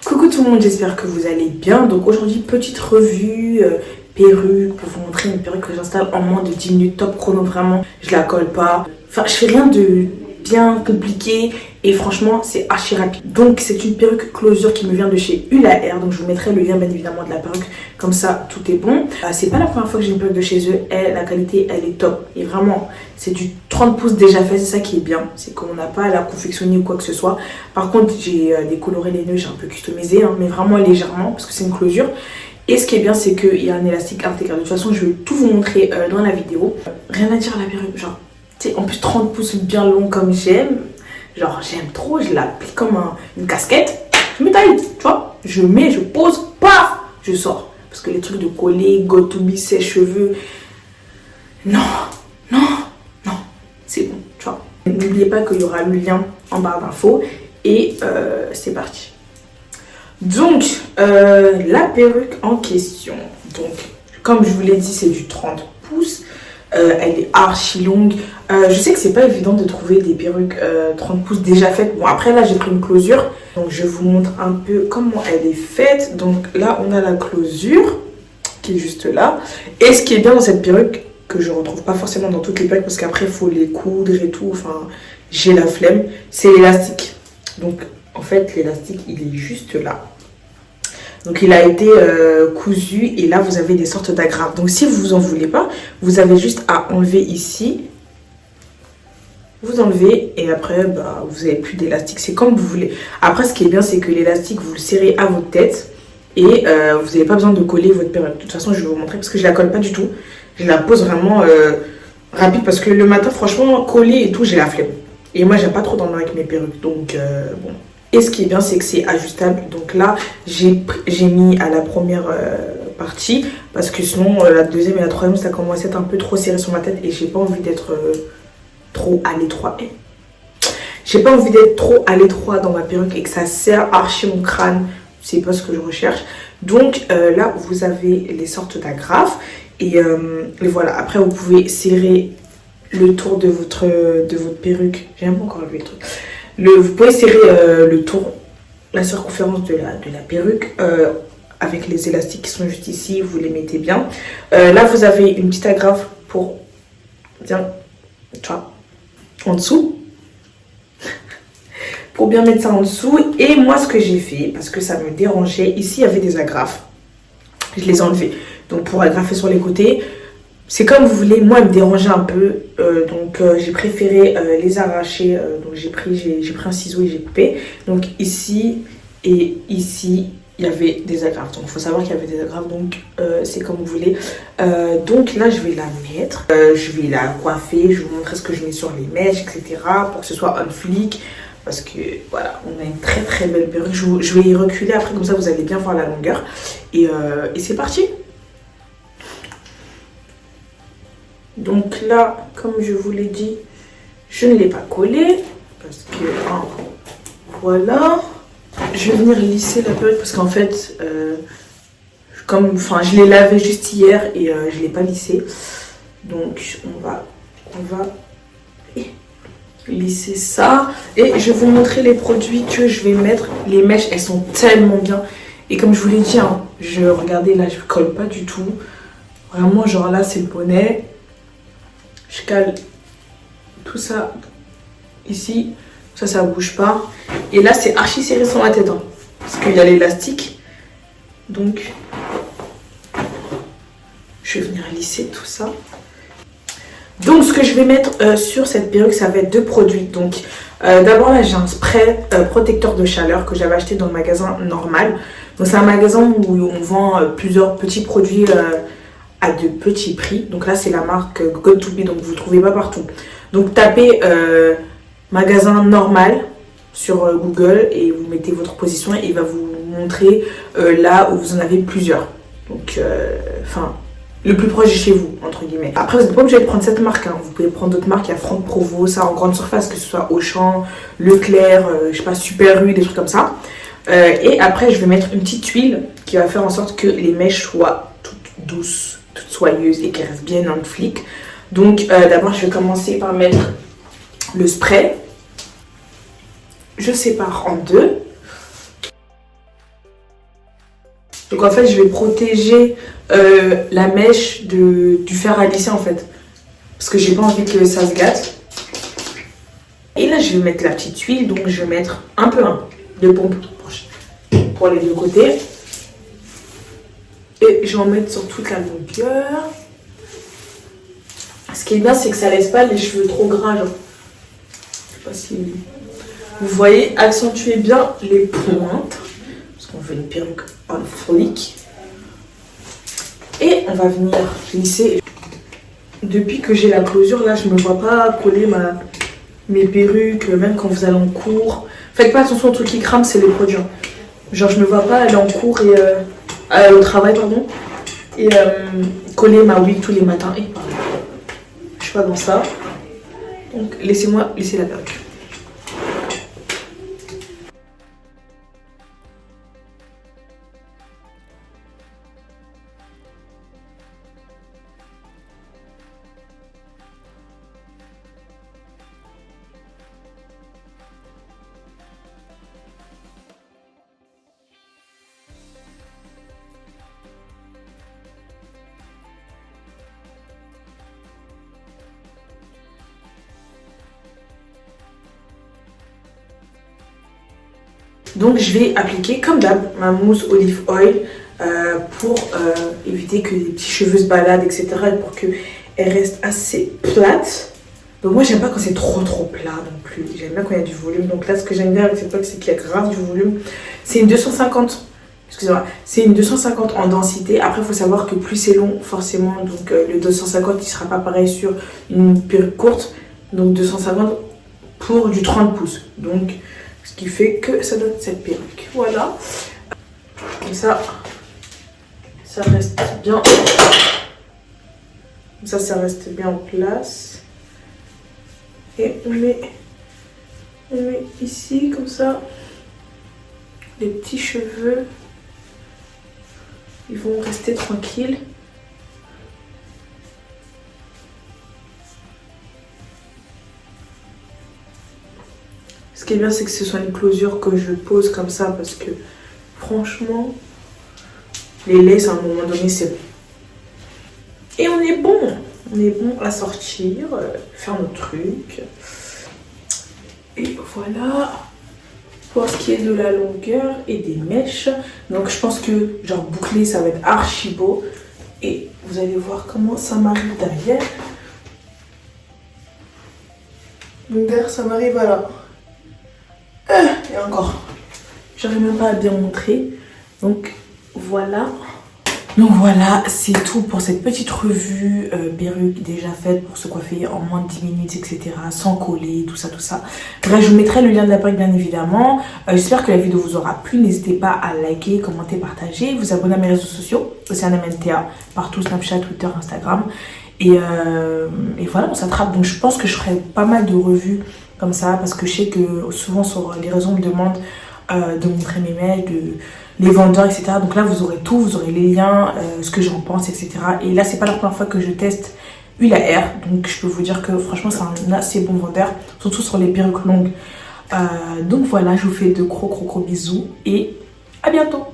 Coucou tout le monde, j'espère que vous allez bien. Donc aujourd'hui, petite revue perruque pour vous montrer une perruque que j'installe en moins de 10 minutes, top chrono vraiment. Je la colle pas, enfin je fais rien de bien compliqué et franchement c'est archi rapide. Donc c'est une perruque closure qui me vient de chez ULAR, donc je vous mettrai le lien bien évidemment de la perruque, comme ça tout est bon. C'est pas la première fois que j'ai une perruque de chez eux, la qualité elle est top et vraiment c'est du 30 pouces déjà fait, c'est ça qui est bien, c'est qu'on n'a pas à la confectionner ou quoi que ce soit. Par contre j'ai décoloré les nœuds, j'ai un peu customisé hein, mais vraiment légèrement parce que c'est une closure. Et ce qui est bien, c'est qu'il y a un élastique intégré. De toute façon, je vais tout vous montrer dans la vidéo. Rien à dire à la perruque, genre, tu sais, en plus 30 pouces bien long comme j'aime. Genre, j'aime trop, je l'applique comme une casquette. Je me taille, tu vois. Je mets, je pose, paf, je sors. Parce que les trucs de coller, go to be, sèche-cheveux, non, c'est bon, tu vois. N'oubliez pas qu'il y aura le lien en barre d'infos. Et c'est parti. Donc, la perruque en question, donc, comme je vous l'ai dit, c'est du 30 pouces. Elle est archi longue. Je sais que c'est pas évident de trouver des perruques 30 pouces déjà faites. Bon, après, là, j'ai pris une closure. Donc, je vous montre un peu comment elle est faite. Donc, là, on a la closure qui est juste là. Et ce qui est bien dans cette perruque, que je retrouve pas forcément dans toutes les perruques, parce qu'après, il faut les coudre et tout. Enfin, j'ai la flemme. C'est l'élastique. Donc, en fait, l'élastique, il est juste là. Donc, il a été cousu et là, vous avez des sortes d'agrafes. Donc, si vous en voulez pas, vous avez juste à enlever ici. Vous enlevez et après, bah, vous n'avez plus d'élastique. C'est comme vous voulez. Après, ce qui est bien, c'est que l'élastique, vous le serrez à votre tête et vous n'avez pas besoin de coller votre perruque. De toute façon, je vais vous montrer parce que je la colle pas du tout. Je la pose vraiment rapide parce que le matin, franchement, coller et tout, j'ai la flemme. Et moi, j'aime pas trop dormir avec mes perruques. Donc, bon. Et ce qui est bien, c'est que c'est ajustable. Donc là, j'ai mis à la première partie parce que sinon, la deuxième et la troisième, ça commençait à être un peu trop serré sur ma tête et j'ai pas envie d'être trop à l'étroit. J'ai pas envie d'être trop à l'étroit dans ma perruque et que ça serre archi mon crâne. C'est pas ce que je recherche. Donc là, vous avez les sortes d'agrafes et voilà. Après, vous pouvez serrer le tour de votre perruque. J'ai même pas encore vu le truc. Vous pouvez serrer le tour, la circonférence de la perruque avec les élastiques qui sont juste ici, vous les mettez bien. Là, vous avez une petite agrafe pour bien, tu vois, en dessous. Pour bien mettre ça en dessous. Et moi, ce que j'ai fait, parce que ça me dérangeait, ici, il y avait des agrafes. Je les ai enlevées. Donc, pour agrafer sur les côtés, c'est comme vous voulez, moi elle me dérangeait un peu, donc j'ai préféré les arracher, donc j'ai pris un ciseau et j'ai coupé. Donc ici et ici, il y avait des agrafes, donc il faut savoir qu'il y avait des agrafes, donc c'est comme vous voulez. Donc là je vais la mettre, je vais la coiffer, je vais vous montrer ce que je mets sur les mèches, etc. pour que ce soit on flic. Parce que voilà, on a une très très belle perruque, je vais y reculer après, comme ça vous allez bien voir la longueur. Et c'est parti. Donc là, comme je vous l'ai dit, je ne l'ai pas collé parce que voilà. Je vais venir lisser la perruque parce qu'en fait, je l'ai lavé juste hier et je ne l'ai pas lissé. Donc on va lisser ça et je vais vous montrer les produits que je vais mettre. Les mèches, elles sont tellement bien et comme je vous l'ai dit, hein, regardez là, je ne colle pas du tout. Vraiment, genre là, c'est le bonnet. Je cale tout ça ici, ça bouge pas. Et là, c'est archi serré sur la tête, hein, parce qu'il y a l'élastique. Donc, je vais venir lisser tout ça. Donc, ce que je vais mettre sur cette perruque, ça va être deux produits. Donc, d'abord, là, j'ai un spray protecteur de chaleur que j'avais acheté dans le magasin normal. Donc, c'est un magasin où on vend plusieurs petits produits à de petits prix. Donc là, c'est la marque Go to be, donc vous ne trouvez pas partout. Donc tapez magasin normal sur Google et vous mettez votre position et il va vous montrer là où vous en avez plusieurs. Donc, le plus proche de chez vous, entre guillemets. Après, vous n'êtes pas obligé de prendre cette marque, hein. Vous pouvez prendre d'autres marques. Il y a Franck Provo, ça en grande surface, que ce soit Auchan, Leclerc, je sais pas, Super U, des trucs comme ça. Et après, je vais mettre une petite huile qui va faire en sorte que les mèches soient toutes douces, toutes soyeuses et qu'elles restent bien en flic. Donc, d'abord, je vais commencer par mettre le spray. je sépare en deux. Donc en fait, je vais protéger la mèche du fer à lisser en fait. Parce que j'ai pas envie que ça se gâte. Et là, je vais mettre la petite huile. Donc je vais mettre un peu de pompe pour les deux côtés. Et je vais en mettre sur toute la longueur. Ce qui est bien, c'est que ça laisse pas les cheveux trop gras. Genre. Je sais pas si vous voyez, accentuer bien les pointes. Parce qu'on fait une perruque en flic. Et on va venir lisser. Depuis que j'ai la closure, là, je me vois pas coller mes perruques, même quand vous allez en cours. Faites pas attention aux trucs qui crament, c'est les produits. Genre, je me vois pas aller en cours et au travail, pardon, et coller ma wig tous les matins. Et je suis pas dans ça. Donc, laissez-moi lisser la perruque. Donc je vais appliquer comme d'hab ma mousse olive oil pour éviter que les petits cheveux se baladent, etc. Et pour qu'elle reste assez plate. Donc moi j'aime pas quand c'est trop plat non plus. J'aime bien quand il y a du volume. Donc là ce que j'aime bien avec cette oil, c'est qu'il y a grave du volume. C'est une 250. Excusez-moi, c'est une 250 en densité. Après, il faut savoir que plus c'est long, forcément, donc le 250, il sera pas pareil sur une perruque courte. Donc 250 pour du 30 pouces. Donc, ce qui fait que ça donne cette perruque. Voilà. Comme ça reste bien. Comme ça reste bien en place. Et on met ici, comme ça, les petits cheveux. Ils vont rester tranquilles. Ce qui est bien, c'est que ce soit une closure que je pose comme ça parce que franchement, les laces à un moment donné, c'est bon. Et on est bon. On est bon à sortir, faire nos trucs. Et voilà. Pour ce qui est de la longueur et des mèches. Donc je pense que genre boucler ça va être archi beau. Et vous allez voir comment ça m'arrive derrière. Donc derrière ça m'arrive à là. Et encore. J'arrive même pas à bien montrer. Donc voilà. Donc voilà, c'est tout pour cette petite revue perruque déjà faite pour se coiffer en moins de 10 minutes, etc. Sans coller, tout ça, tout ça. Bref, je vous mettrai le lien de la perruque bien évidemment. J'espère que la vidéo vous aura plu. N'hésitez pas à liker, commenter, partager, vous abonner à mes réseaux sociaux, Océane MNTA, partout, Snapchat, Twitter, Instagram. Et voilà, on s'attrape. Donc je pense que je ferai pas mal de revues comme ça parce que je sais que souvent sur les réseaux on me demande de montrer mes mails, les vendeurs, etc. Donc là, vous aurez tout, vous aurez les liens, ce que j'en pense, etc. Et là, c'est pas la première fois que je teste huile à air. Donc je peux vous dire que franchement, c'est un assez bon vendeur, surtout sur les perruques longues. Donc voilà, je vous fais de gros bisous et à bientôt.